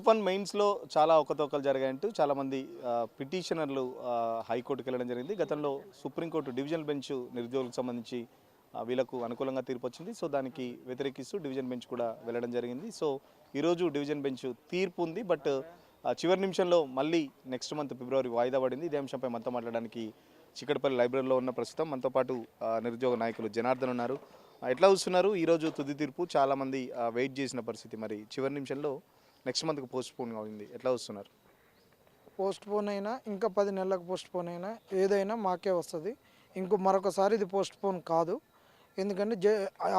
Group 1 మెయిన్స్లో చాలా అవకతవకలు జరిగాయంటూ చాలామంది పిటిషనర్లు హైకోర్టుకు వెళ్ళడం జరిగింది. గతంలో సుప్రీంకోర్టు డివిజనల్ బెంచ్ నిరుద్యోగులకు సంబంధించి వీళ్ళకు అనుకూలంగా తీర్పు వచ్చింది. సో దానికి వ్యతిరేకిస్తూ డివిజన్ బెంచ్ కూడా వెళ్ళడం జరిగింది. సో ఈరోజు డివిజన్ బెంచ్ తీర్పు ఉంది. బట్ చివరి నిమిషంలో మళ్ళీ నెక్స్ట్ మంత్ ఫిబ్రవరి వాయిదా పడింది. ఇదే అంశంపై మనతో మాట్లాడడానికి చిక్కడపల్లి లైబ్రరీలో ఉన్న ప్రస్తుతం మనతో పాటు నిరుద్యోగ నాయకులు జనార్దన్ ఉన్నారు. ఎట్లా చూస్తున్నారు ఈరోజు తుది తీర్పు? చాలామంది వెయిట్ చేసిన పరిస్థితి, మరి చివరి నిమిషంలో నెక్స్ట్ మంత్కి పోస్ట్ పోన్ అయింది. ఎట్లా వస్తున్నారు? పోస్ట్ పోన్ అయినా ఇంకా 10 నెలలకు పోస్ట్ పోన్ అయినా ఏదైనా మాకే వస్తుంది. మరొకసారి ఇది పోస్ట్ పోన్ కాదు. ఎందుకంటే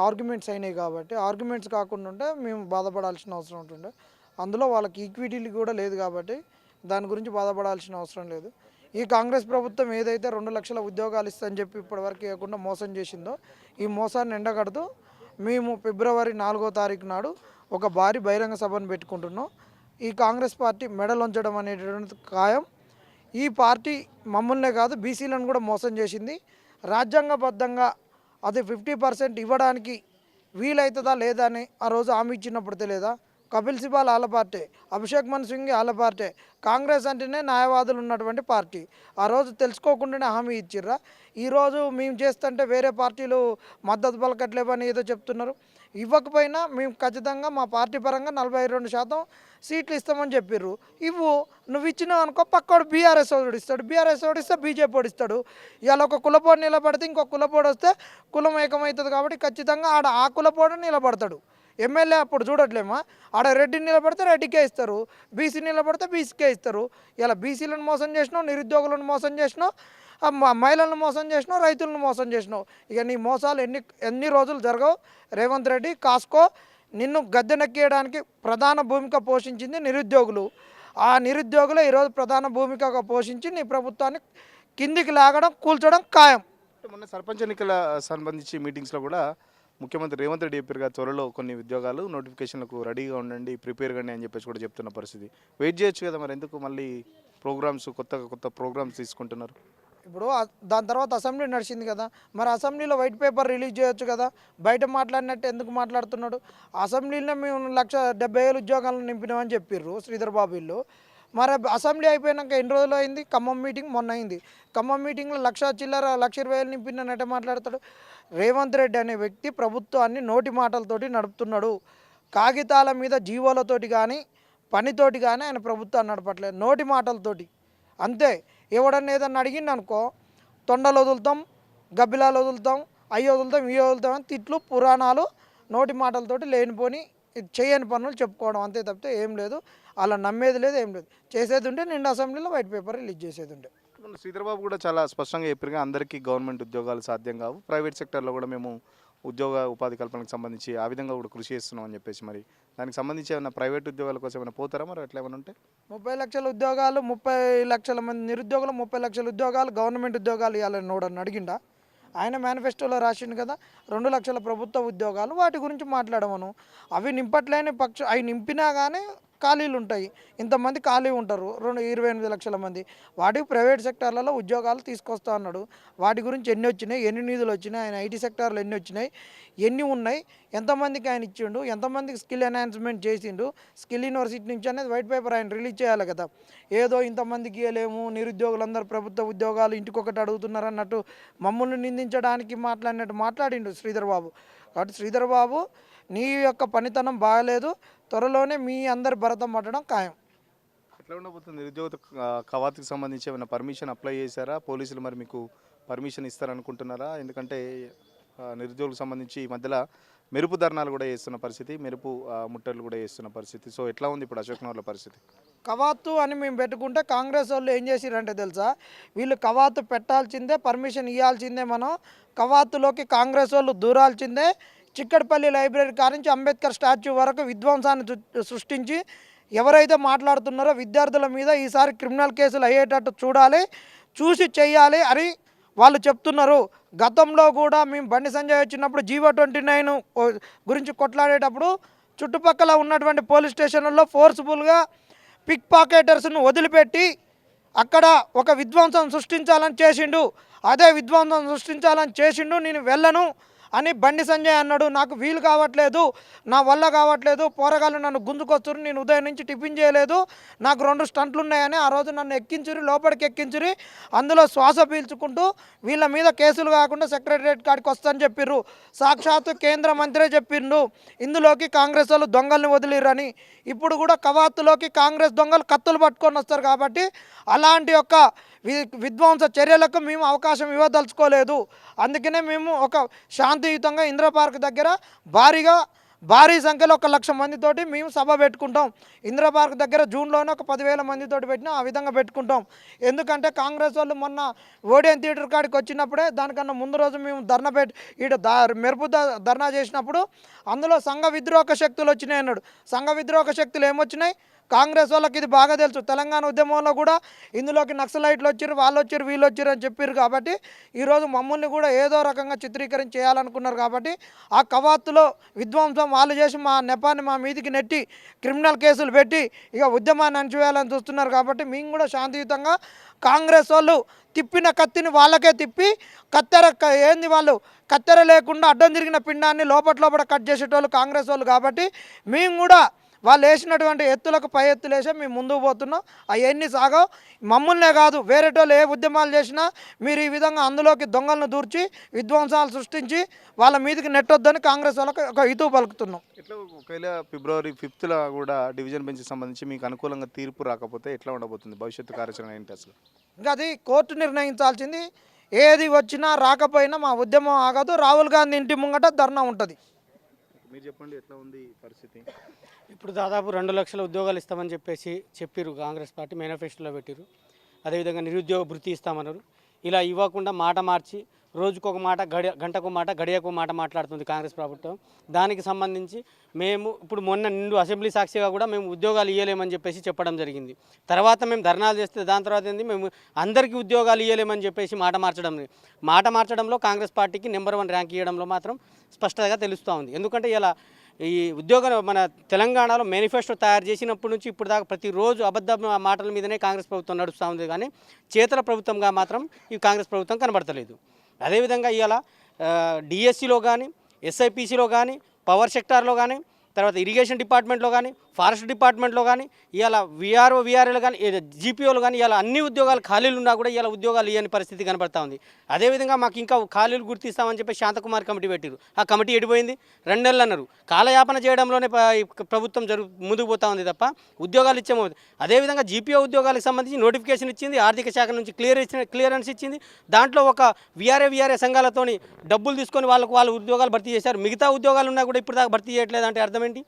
ఆర్గ్యుమెంట్స్ అయినాయి కాబట్టి, ఆర్గ్యుమెంట్స్ కాకుండా ఉంటే మేము బాధపడాల్సిన అవసరం ఉంటుండే. అందులో వాళ్ళకి ఈక్విటీ కూడా లేదు కాబట్టి దాని గురించి బాధపడాల్సిన అవసరం లేదు. ఈ కాంగ్రెస్ ప్రభుత్వం ఏదైతే 2 లక్షల ఉద్యోగాలు ఇస్తుందని చెప్పి ఇప్పటివరకు ఇవ్వకుండా మోసం చేసిందో, ఈ మోసాన్ని ఎండగడుతూ మేము ఫిబ్రవరి 4వ తారీఖు నాడు ఒక భారీ బహిరంగ సభను పెట్టుకుంటున్నాం. ఈ కాంగ్రెస్ పార్టీ మెడలుంచడం అనేటువంటిది ఖాయం. ఈ పార్టీ మమ్మల్నే కాదు బీసీలను కూడా మోసం చేసింది. రాజ్యాంగబద్ధంగా అది 50% ఇవ్వడానికి వీలవుతుందా లేదా అని ఆ రోజు హామీ ఇచ్చినప్పుడు తెలియదా? కపిల్ సిబాల్ వాళ్ళ పార్టీ, అభిషేక్ మను సింఘ్ వాళ్ళ పార్టీ. కాంగ్రెస్ అంటేనే న్యాయవాదులు ఉన్నటువంటి పార్టీ. ఆ రోజు తెలుసుకోకుండానే హామీ ఇచ్చిర్రా? ఈరోజు మేము చేస్తుంటే వేరే పార్టీలు మద్దతు పలకట్లేవని ఏదో చెప్తున్నారు. ఇవ్వకపోయినా మేము ఖచ్చితంగా మా పార్టీ పరంగా 42% సీట్లు ఇస్తామని చెప్పిర్రు. నువ్వు ఇచ్చినావు అనుకో, పక్కోడు బీఆర్ఎస్ వాడు ఇస్తాడు, బీఆర్ఎస్ వాడు ఇస్తే బీజేపీ వాడు ఇస్తాడు. ఇవాళ ఒక కులపోడు నిలబడితే ఇంకొక కులపోడు వస్తే కులం ఏకమవుతుంది కాబట్టి ఖచ్చితంగా ఆ కులపోడు నిలబడతాడు. ఎమ్మెల్యే అప్పుడు చూడట్లేమా? ఆడ రెడ్డిని నిలబడితే రెడ్డికే ఇస్తారు, బీసీ నిలబడితే బీసీకే ఇస్తారు. ఇలా బీసీలను మోసం చేసినావు, నిరుద్యోగులను మోసం చేసినావు, మహిళలను మోసం చేసినావు, రైతులను మోసం చేసినావు. ఇక నీ మోసాలు ఎన్ని రోజులు జరగవు. రేవంత్ రెడ్డి కాసుకో. నిన్ను గద్దెనెక్కేయడానికి ప్రధాన భూమిక పోషించింది నిరుద్యోగులు. ఆ నిరుద్యోగులు ఈరోజు ప్రధాన భూమికగా పోషించి నీ ప్రభుత్వాన్ని కిందికి లాగడం, కూల్చడం ఖాయం. మొన్న సర్పంచ్ ఎన్నికల సంబంధించి మీటింగ్స్లో కూడా ముఖ్యమంత్రి రేవంత్ రెడ్డి చెప్పారుగా, త్వరలో కొన్ని ఉద్యోగాలు నోటిఫికేషన్లకు రెడీగా ఉండండి, ప్రిపేర్ కండి అని చెప్పేసి కూడా చెప్తున్న పరిస్థితి. వెయిట్ చేయొచ్చు కదా, మరి ఎందుకు మళ్ళీ ప్రోగ్రామ్స్ కొత్త ప్రోగ్రామ్స్ తీసుకుంటున్నారు? ఇప్పుడు దాని తర్వాత అసెంబ్లీ నడిచింది కదా, మరి అసెంబ్లీలో వైట్ పేపర్ రిలీజ్ చేయొచ్చు కదా. బయట మాట్లాడినట్టు ఎందుకు మాట్లాడుతున్నాడు? అసెంబ్లీలో మేము 1,70,000 ఉద్యోగాలను నింపినామని చెప్పిర్రు శ్రీధర్ బాబు వీళ్ళు. మరి అసెంబ్లీ అయిపోయాక ఎన్ని రోజులు అయింది? ఖమ్మం మీటింగ్ మొన్న అయింది. ఖమ్మం మీటింగ్లో 1,20,000 నింపినట్టే మాట్లాడతాడు. రేవంత్ రెడ్డి అనే వ్యక్తి ప్రభుత్వాన్ని నోటి మాటలతోటి నడుపుతున్నాడు. కాగితాల మీద జీవోలతోటి కానీ పనితోటి కానీ ఆయన ప్రభుత్వాన్ని నడపట్లేదు, నోటి మాటలతోటి అంతే. ఎవడన్నా ఏదన్నా అడిగింది అనుకో, తొండలు వదులుతాం, గబ్బిలాలు వదులుతాం, అయ్యి వదులుతాం, ఇవి వదులుతాం అని తిట్లు, పురాణాలు, నోటి మాటలతోటి లేనిపోని చేయని పనులు చెప్పుకోవడం అంతే తప్పితే ఏం లేదు. అలా నమ్మేది లేదు, ఏం లేదు. చేసేది ఉంటే నిండు అసెంబ్లీలో వైట్ పేపర్ రిలీజ్ చేసేది ఉంటే. శ్రీధర్బాబు కూడా చాలా స్పష్టంగా చెప్పారుగా, అందరికీ గవర్నమెంట్ ఉద్యోగాలు సాధ్యం కావు, ప్రైవేట్ సెక్టర్లో కూడా మేము ఉద్యోగ ఉపాధి కల్పనకు సంబంధించి ఆ విధంగా కూడా కృషి చేస్తున్నాం అని చెప్పేసి, మరి దానికి సంబంధించి ఏమైనా ప్రైవేట్ ఉద్యోగాల కోసం ఏమైనా పోతారా మరి అట్లా ఏమైనా ఉంటే? 30 లక్షల ఉద్యోగాలు, 30 లక్షల మంది నిరుద్యోగులు, 30 లక్షల ఉద్యోగాలు గవర్నమెంట్ ఉద్యోగాలు ఇవ్వాలని నోడని అడిగిండా? ఆయన మేనిఫెస్టోలో రాసిండు కదా 2 లక్షల ప్రభుత్వ ఉద్యోగాలు. వాటి గురించి మాట్లాడమను. అవి నింపట్లేని అవి నింపినా కానీ ఖాళీలు ఉంటాయి. ఇంతమంది ఖాళీ ఉంటారు, 28 లక్షల మంది. వాటికి ప్రైవేట్ సెక్టార్లలో ఉద్యోగాలు తీసుకొస్తా అన్నాడు. వాటి గురించి ఎన్ని వచ్చినాయి, ఎన్ని నిధులు వచ్చినాయి, ఆయన ఐటీ సెక్టార్లో ఎన్ని వచ్చినాయి, ఎన్ని ఉన్నాయి, ఎంతమందికి ఆయన ఇచ్చిండు, ఎంతమందికి స్కిల్ ఎన్హాన్స్మెంట్ చేసిండు, స్కిల్ యూనివర్సిటీ నుంచి అనేది వైట్ పేపర్ ఆయన రిలీజ్ చేయాలి కదా. ఏదో ఇంతమందికి ఇవ్వలేము, నిరుద్యోగులందరూ ప్రభుత్వ ఉద్యోగాలు ఇంటికొకటి అడుగుతున్నారు అన్నట్టు మమ్మల్ని నిందించడానికి మాట్లాడిండు శ్రీధర్ బాబు. కాబట్టి శ్రీధర్ బాబు, నీ యొక్క పనితనం బాగలేదు, త్వరలోనే మీ అందరి భరతం పట్టడం ఖాయం. ఎట్లా ఉండబోతుంది? నిరుద్యోగ కవాతుకి సంబంధించి ఏమైనా పర్మిషన్ అప్లై చేశారా పోలీసులు? మరి మీకు పర్మిషన్ ఇస్తారనుకుంటున్నారా? ఎందుకంటే నిరుద్యోగులకు సంబంధించి ఈ మధ్యలో మెరుపు ధర్నాలు కూడా చేస్తున్న పరిస్థితి, మెరుపు ముట్టలు కూడా చేస్తున్న పరిస్థితి. సో ఎట్లా ఉంది ఇప్పుడు అశోక్ నగర్ల పరిస్థితి? కవాతు అని మేము పెట్టుకుంటే కాంగ్రెస్ వాళ్ళు ఏం చేసిరంటే తెలుసా, వీళ్ళు కవాతు పెట్టాల్సిందే, పర్మిషన్ ఇవ్వాల్సిందే. మనం కవాతులోకి కాంగ్రెస్ వాళ్ళు దూరాల్సిందే. చిక్కడపల్లి లైబ్రరీ కానించి అంబేద్కర్ స్టాచ్యూ వరకు విధ్వంసాన్ని సృష్టించి ఎవరైతే మాట్లాడుతున్నారో విద్యార్థుల మీద ఈసారి క్రిమినల్ కేసులు అయ్యేటట్టు చూసి చెయ్యాలి అని వాళ్ళు చెప్తున్నారు. గతంలో కూడా మేము బండి సంజయ్ వచ్చినప్పుడు GO29 గురించి కొట్లాడేటప్పుడు చుట్టుపక్కల ఉన్నటువంటి పోలీస్ స్టేషన్లలో ఫోర్స్ఫుల్గా పిక్ పాకెటర్స్ను వదిలిపెట్టి అక్కడ ఒక విధ్వంసం సృష్టించాలని చేసిండు. అదే విధ్వంసం సృష్టించాలని చేసిండు. నేను వెళ్ళను అని బండి సంజయ్ అన్నాడు. నాకు వీలు కావట్లేదు, నా వల్ల కావట్లేదు, పోరగాళ్ళు నన్ను గుంజుకొచ్చురు, నేను ఉదయం నుంచి టిఫిన్ చేయలేదు, నాకు 2 స్టంట్లు ఉన్నాయని ఆ రోజు నన్ను ఎక్కించురి, లోపలికి ఎక్కించురి. అందులో శ్వాస పీల్చుకుంటూ వీళ్ళ మీద కేసులు కాకుండా సెక్రటరియట్ కాడికి వస్తారని చెప్పిర్రు. సాక్షాత్తు కేంద్ర మంత్రే చెప్పిండు ఇందులోకి కాంగ్రెస్ వాళ్ళు దొంగల్ని వదిలిరని. ఇప్పుడు కూడా కవాతులోకి కాంగ్రెస్ దొంగలు కత్తులు పట్టుకొని వస్తారు. కాబట్టి అలాంటి యొక్క విధ్వంస చర్యలకు మేము అవకాశం ఇవ్వదలుచుకోలేదు. అందుకనే మేము ఒక శాంతియుతంగా ఇందిరా పార్క్ దగ్గర భారీ సంఖ్యలో 1,00,000 మందితోటి మేము సభ పెట్టుకుంటాం. ఇందిరా పార్క్ దగ్గర జూన్లోనే ఒక 10,000 మందితోటి పెట్టినా ఆ విధంగా పెట్టుకుంటాం. ఎందుకంటే కాంగ్రెస్ వాళ్ళు మొన్న ఓడియన్ థియేటర్ కాడికి వచ్చినప్పుడే దానికన్నా ముందు రోజు మేము మెరుపు ధర్నా చేసినప్పుడు అందులో సంఘ విద్రోహ శక్తులు వచ్చినాయి అన్నాడు. సంఘ విద్రోహ శక్తులు ఏమొచ్చినాయి? కాంగ్రెస్ వాళ్ళకి ఇది బాగా తెలుసు. తెలంగాణ ఉద్యమంలో కూడా ఇందులోకి నక్సలైట్లు వచ్చారు, వాళ్ళు వచ్చారు, వీళ్ళు వచ్చారు అని చెప్పారు. కాబట్టి ఈరోజు మమ్మల్ని కూడా ఏదో రకంగా చిత్రీకరించి చేయాలనుకున్నారు. కాబట్టి ఆ కవాతులో విధ్వంసం వాళ్ళు చేసి మా నెపాన్ని మా మీదికి నెట్టి క్రిమినల్ కేసులు పెట్టి ఇక ఉద్యమాన్ని అణచివేయాలని చూస్తున్నారు. కాబట్టి మేము కూడా శాంతియుతంగా కాంగ్రెస్ వాళ్ళు తిప్పిన కత్తిని వాళ్ళకే తిప్పి ఏంది వాళ్ళు కత్తెర లేకుండా అడ్డం తిరిగిన పిండాన్ని లోపల కట్ చేసేటోళ్ళు కాంగ్రెస్ వాళ్ళు. కాబట్టి మేము కూడా వాళ్ళు వేసినటువంటి ఎత్తులకు పై ఎత్తులు వేసే మేము ముందుకు పోతున్నాం. అవన్నీ సాగవు. మమ్మల్నే కాదు, వేరేటోళ్ళు ఏ ఉద్యమాలు చేసినా మీరు ఈ విధంగా అందులోకి దొంగలను దూర్చి విధ్వంసాలు సృష్టించి వాళ్ళ మీదకి నెట్టొద్దని కాంగ్రెస్ వాళ్ళకి ఒక హితవు పలుకుతున్నాం. ఎట్లా ఒకవేళ ఫిబ్రవరి 5th కూడా డివిజన్ బెంచ్కి సంబంధించి మీకు అనుకూలంగా తీర్పు రాకపోతే ఎట్లా ఉండబోతుంది భవిష్యత్తు కార్యాచరణ ఏంటి అసలు? ఇంకా అది కోర్టు నిర్ణయించాల్సింది. ఏది వచ్చినా రాకపోయినా మా ఉద్యమం ఆగదు. రాహుల్ గాంధీ ఇంటి ముంగట ధర్నా ఉంటుంది. మీరు చెప్పండి, ఎట్లా ఉంది పరిస్థితి? ఇప్పుడు దాదాపు 2 లక్షల ఉద్యోగాలు ఇస్తామని చెప్పారు కాంగ్రెస్ పార్టీ మేనిఫెస్టోలో పెట్టారు. అదేవిధంగా నిరుద్యోగ భృతి ఇస్తామన్నారు. ఇలా ఇవ్వకుండా మాట మార్చి రోజుకొక మాట గంటకు మాట గడియకు మాట మాట్లాడుతుంది కాంగ్రెస్ ప్రభుత్వం. దానికి సంబంధించి మేము ఇప్పుడు మొన్న నిండు అసెంబ్లీ సాక్షిగా కూడా మేము ఉద్యోగాలు ఇవ్వలేమని చెప్పడం జరిగింది. తర్వాత మేము ధర్నాలు చేస్తే దాని తర్వాత ఏంది మేము అందరికీ ఉద్యోగాలు ఇవ్వలేమని మాట మార్చడంలో కాంగ్రెస్ పార్టీకి నెంబర్ 1 ర్యాంక్ ఇవ్వడంలో మాత్రం స్పష్టంగా తెలుస్తూ ఉంది. ఎందుకంటే ఇలా ఈ మన తెలంగాణలో మేనిఫెస్టో తయారు చేసినప్పటి నుంచి ఇప్పుడు దాకా ప్రతిరోజు అబద్ధ మాటల మీదనే కాంగ్రెస్ ప్రభుత్వం నడుస్తూ ఉంది. కానీ చేతల ప్రభుత్వంగా మాత్రం ఈ కాంగ్రెస్ ప్రభుత్వం కనబడతలేదు. అదేవిధంగా ఇవాళ డిఎస్సిలో కానీ, ఎస్ఐపిసిలో కానీ, పవర్ సెక్టార్లో కానీ, తర్వాత ఇరిగేషన్ డిపార్ట్మెంట్లో కానీ, ఫారెస్ట్ డిపార్ట్మెంట్లో కానీ, ఇవాళ విఆర్ఏలు కానీ, జీపీఓలు కానీ ఇవాళ అన్ని ఉద్యోగాలు ఖాళీలు ఉన్నా కూడా ఇవాళ ఉద్యోగాలు ఇవ్వని పరిస్థితి కనబడతా ఉంది. అదేవిధంగా మాకు ఇంకా ఖాళీలు గుర్తిస్తామని చెప్పి శాంతకుమార్ కమిటీ పెట్టారు. ఆ కమిటీ ఎడిపోయింది. 2 నెలలు అన్నారు. కాలయాపన చేయడంలోనే ప్రభుత్వం ముందుకు పోతా ఉంది తప్ప ఉద్యోగాలు ఇచ్చేమో. అదేవిధంగా జీపీఓ ఉద్యోగాలకు సంబంధించి నోటిఫికేషన్ ఇచ్చింది, ఆర్థిక శాఖ నుంచి క్లియరెన్స్ ఇచ్చింది. దాంట్లో ఒక విఆర్ఏ సంఘాలతోని డబ్బులు తీసుకొని వాళ్ళు ఉద్యోగాలు భర్తీ చేశారు. మిగతా ఉద్యోగాలు ఉన్నా కూడా ఇప్పుడు దాకా భర్తీ చేయట్లేదు. అంటే అర్థం ఏంటి?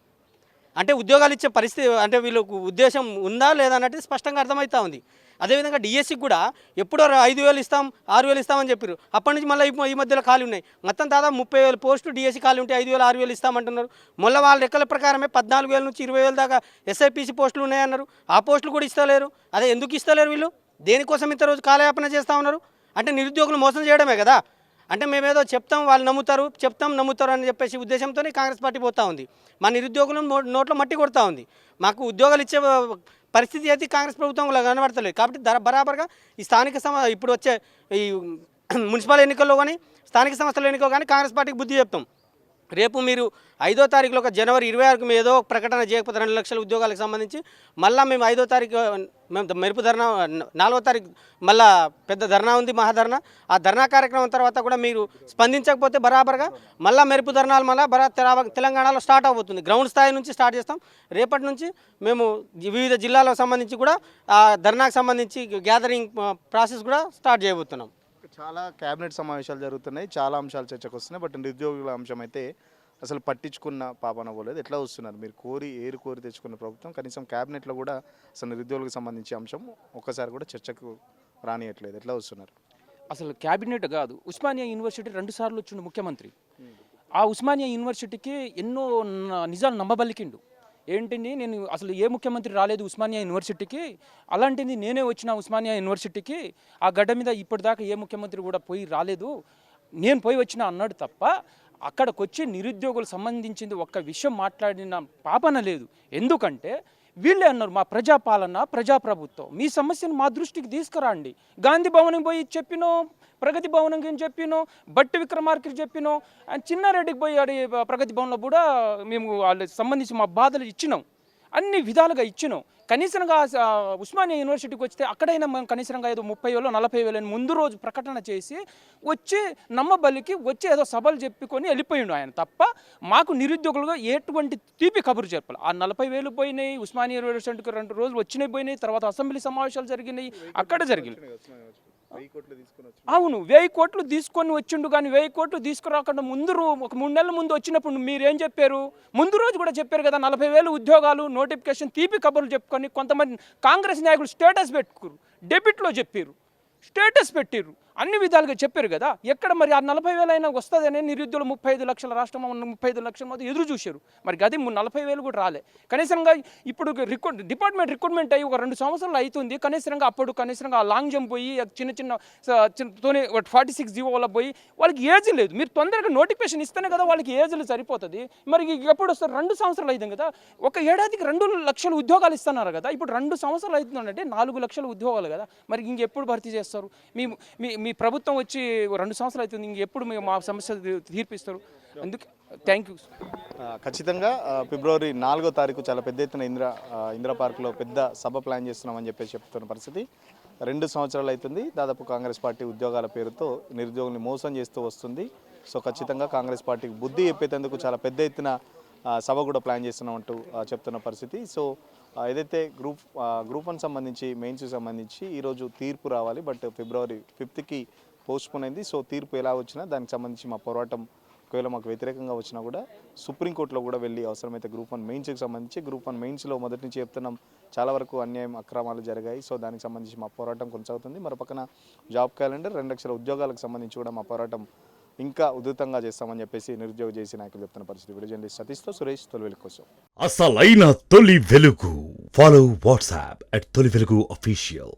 అంటే ఉద్యోగాలు ఇచ్చే పరిస్థితి అంటే వీళ్ళకు ఉద్దేశం ఉందా లేదా అన్నట్టు స్పష్టంగా అర్థమవుతా ఉంది. అదేవిధంగా డిఎస్సికి కూడా ఎప్పుడో 5,000 ఇస్తాం, 6,000 ఇస్తామని చెప్పారు. అప్పటి నుంచి మళ్ళీ ఈ మధ్యలో ఖాళీ ఉన్నాయి. మొత్తం దాదాపు 30,000 పోస్టులు డిఎస్సి ఖాళీ ఉంటే 5,000, 6,000 ఇస్తామంటున్నారు. మళ్ళీ వాళ్ళ లెక్కల ప్రకారమే 14,000 నుంచి 20,000 దాకా ఎస్ఐపిసి పోస్టులు ఉన్నాయన్నారు. ఆ పోస్టులు కూడా ఇస్తలేరు. అదే ఎందుకు ఇస్తలేరు వీళ్ళు? దేనికోసం ఇంత రోజు కాలయాపన చేస్తూ ఉన్నారు? అంటే నిరుద్యోగులు మోసం చేయడమే కదా. అంటే మేమేదో చెప్తాం, వాళ్ళు నమ్ముతారు అని చెప్పేసి ఉద్దేశంతోనే కాంగ్రెస్ పార్టీ పోతూ ఉంది. మా నిరుద్యోగులను నోట్లో మట్టి కొడతా ఉంది. మాకు ఉద్యోగాలు ఇచ్చే పరిస్థితి అయితే కాంగ్రెస్ ప్రభుత్వంలో కనబడతలేదు. కాబట్టి బరాబర్గా ఈ ఇప్పుడు వచ్చే ఈ మున్సిపల్ ఎన్నికల్లో కానీ, స్థానిక సంస్థల ఎన్నికల్లో కానీ కాంగ్రెస్ పార్టీకి బుద్ధి చెప్తాం. రేపు మీరు 5వ తారీఖులో ఒక జనవరి 26కు ఏదో ప్రకటన చేయకపోతే 2 లక్షల ఉద్యోగాలకు సంబంధించి మళ్ళీ మేము 5వ తారీఖు మేము మెరుపు ధర్నా, 4వ తారీఖు మళ్ళీ పెద్ద ధర్నా ఉంది, మహాధర్నా. ఆ ధర్నా కార్యక్రమం తర్వాత కూడా మీరు స్పందించకపోతే బరాబర్గా మళ్ళీ మెరుపు ధర్నాలు తెలంగాణలో స్టార్ట్ అవబోతుంది. గ్రౌండ్ స్థాయి నుంచి స్టార్ట్ చేస్తాం. రేపటి నుంచి మేము వివిధ జిల్లాలకు సంబంధించి కూడా ఆ ధర్నాకు సంబంధించి గ్యాదరింగ్ ప్రాసెస్ కూడా స్టార్ట్ చేయబోతున్నాం. చాలా క్యాబినెట్ సమావేశాలు జరుగుతున్నాయి, చాలా అంశాలు చర్చకు వస్తున్నాయి. బట్ నిరుద్యోగుల అంశం అయితే అసలు పట్టించుకున్న పాపన పోలేదు. ఎట్లా వస్తున్నారు మీరు? ఏరు కోరి తెచ్చుకున్న ప్రభుత్వం కనీసం క్యాబినెట్లో కూడా అసలు నిరుద్యోగులకు సంబంధించి అంశం ఒక్కసారి కూడా చర్చకు రానియట్లేదు. ఎట్లా వస్తున్నారు? అసలు క్యాబినెట్ కాదు, ఉస్మానియా యూనివర్సిటీ 2 సార్లు వచ్చిండు ముఖ్యమంత్రి. ఆ ఉస్మానియా యూనివర్సిటీకి ఎన్నో నిజాలు నమ్మబలికిండు. ఏంటండి, నేను అసలు ఏ ముఖ్యమంత్రి రాలేదు ఉస్మానియా యూనివర్సిటీకి, అలాంటిది నేనే వచ్చిన ఉస్మానియా యూనివర్సిటీకి. ఆ గడ్డ మీద ఇప్పటిదాకా ఏ ముఖ్యమంత్రి కూడా పోయి రాలేదు, నేను పోయి వచ్చిన అన్నాడు తప్ప అక్కడికి వచ్చి నిరుద్యోగులకు సంబంధించింది ఒక్క విషయం మాట్లాడిన పాపన లేదు. ఎందుకంటే వీళ్ళే అన్నారు మా ప్రజాపాలన, ప్రజాప్రభుత్వం, మీ సమస్యను మా దృష్టికి తీసుకురండి. గాంధీ భవన్కి పోయి చెప్పినో ప్రగతి భవన్కి ఏం చెప్పినో, బట్టి విక్రమార్కకి చెప్పినో, అండ్ చిన్నారెడ్డికి పోయి ఆడి ప్రగతి భవన్లో కూడా మేము వాళ్ళకి సంబంధించి మా బాధలు ఇచ్చినాం, అన్ని విధాలుగా ఇచ్చినాం. కనీసంగా ఉస్మానియా యూనివర్సిటీకి వస్తే అక్కడైనా మనం కనీసంగా ఏదో 30,000 40,000 అని ముందు రోజు ప్రకటన చేసి వచ్చి నమ్మబలికి వచ్చి ఏదో సభలు చెప్పుకొని వెళ్ళిపోయిండు ఆయన తప్ప మాకు నిరుద్యోగులుగా ఎటువంటి తీపి కబురు చెప్పాలి. ఆ 40,000 పోయినాయి, ఉస్మానియా యూనివర్సిటీకి 2 రోజులు వచ్చినాయి పోయినాయి, తర్వాత అసెంబ్లీ సమావేశాలు జరిగినాయి, అక్కడ జరిగినాయి. అవును, 1,000 కోట్లు తీసుకొని వచ్చిండు, కానీ 1,000 కోట్లు తీసుకురాకుండా ముందు ఒక 3 నెలల ముందు వచ్చినప్పుడు మీరేం చెప్పారు? ముందు రోజు కూడా చెప్పారు కదా, 40,000 ఉద్యోగాలు నోటిఫికేషన్ తీపి కబుర్లు చెప్పుకొని కొంతమంది కాంగ్రెస్ నాయకులు స్టేటస్ పెట్టుకురు, డెబిట్లో చెప్పారు, స్టేటస్ పెట్టిర్రు, అన్ని విధాలుగా చెప్పారు కదా. ఎక్కడ మరి ఆ 40,000 అయినా వస్తుందనే నిరుద్యోగులు 35 లక్షల రాష్ట్రం 35 లక్షల మంది ఎదురు చూశారు. మరి అది 40,000 కూడా రాలే. కనీసంగా ఇప్పుడు డిపార్ట్మెంట్ రిక్రూట్మెంట్ అయ్యి ఒక 2 సంవత్సరాలు అవుతుంది. కనీసంగా అప్పుడు కనీసంగా లాంగ్ జంప్ పోయి చిన్న తోనే 46 జీవో వల్ల పోయి వాళ్ళకి ఏజ్ లేదు. మీరు తొందరగా నోటిఫికేషన్ ఇస్తేనే కదా వాళ్ళకి ఏజ్లు సరిపోతుంది. మరి ఎప్పుడు వస్తారు? 2 సంవత్సరాలు అవుతుంది కదా. ఒక ఏడాదికి 2 లక్షల ఉద్యోగాలు ఇస్తున్నారు కదా. ఇప్పుడు 2 సంవత్సరాలు అవుతుందంటే 4 లక్షల ఉద్యోగాలు కదా. మరి ఇంకెప్పుడు భర్తీ చేస్తారు? మీ ప్రభుత్వం వచ్చి 2 సంవత్సరాలు అవుతుంది, ఇంకెప్పుడు మా సమస్య తీర్పిస్తారు? అందుకే థ్యాంక్ యూ. ఖచ్చితంగా ఫిబ్రవరి 4వ తారీఖు చాలా పెద్ద ఎత్తున ఇందిరా పార్కులో పెద్ద సభ ప్లాన్ చేస్తున్నామని చెప్పేసి చెప్తున్న పరిస్థితి. 2 సంవత్సరాలు అవుతుంది దాదాపు కాంగ్రెస్ పార్టీ ఉద్యోగాల పేరుతో నిరుద్యోగుల్ని మోసం చేస్తూ వస్తుంది. సో ఖచ్చితంగా కాంగ్రెస్ పార్టీకి బుద్ధి చెప్పేందుకు చాలా పెద్ద ఎత్తున సభ కూడా ప్లాన్ చేస్తున్నామంటూ చెప్తున్న పరిస్థితి. సో ఏదైతే గ్రూప్ 1 సంబంధించి మెయిన్స్కి సంబంధించి ఈరోజు తీర్పు రావాలి, బట్ ఫిబ్రవరి 5కి పోస్ట్పోన్ అయింది. సో తీర్పు ఎలా వచ్చినా దానికి సంబంధించి మా పోరాటం ఒకవేళ మాకు వ్యతిరేకంగా వచ్చినా కూడా సుప్రీంకోర్టులో కూడా వెళ్ళి అవసరమైతే గ్రూప్ 1 మెయిన్స్కి సంబంధించి గ్రూప్ 1 మెయిన్స్లో మొదటి నుంచి చెప్తున్నాం చాలా వరకు అన్యాయం అక్రమాలు జరిగాయి. సో దానికి సంబంధించి మా పోరాటం కొనసాగుతుంది. మరోపక్కన జాబ్ క్యాలెండర్ 2 లక్షల ఉద్యోగాలకు సంబంధించి కూడా మా పోరాటం ఇంకా ఉధృతంగా చేస్తామని చెప్పేసి నిరుద్యోగ చేసి నాయకులు చెప్తున్న పరిస్థితి. వీడియో జర్నలిస్ట్ సతీష్తో సురేష్, తొలి వెలుగు కోసం. అసలైన తొలి వెలుగు. ఫాలో వాట్సాప్ @తొలి వెలుగు అఫీషియల్.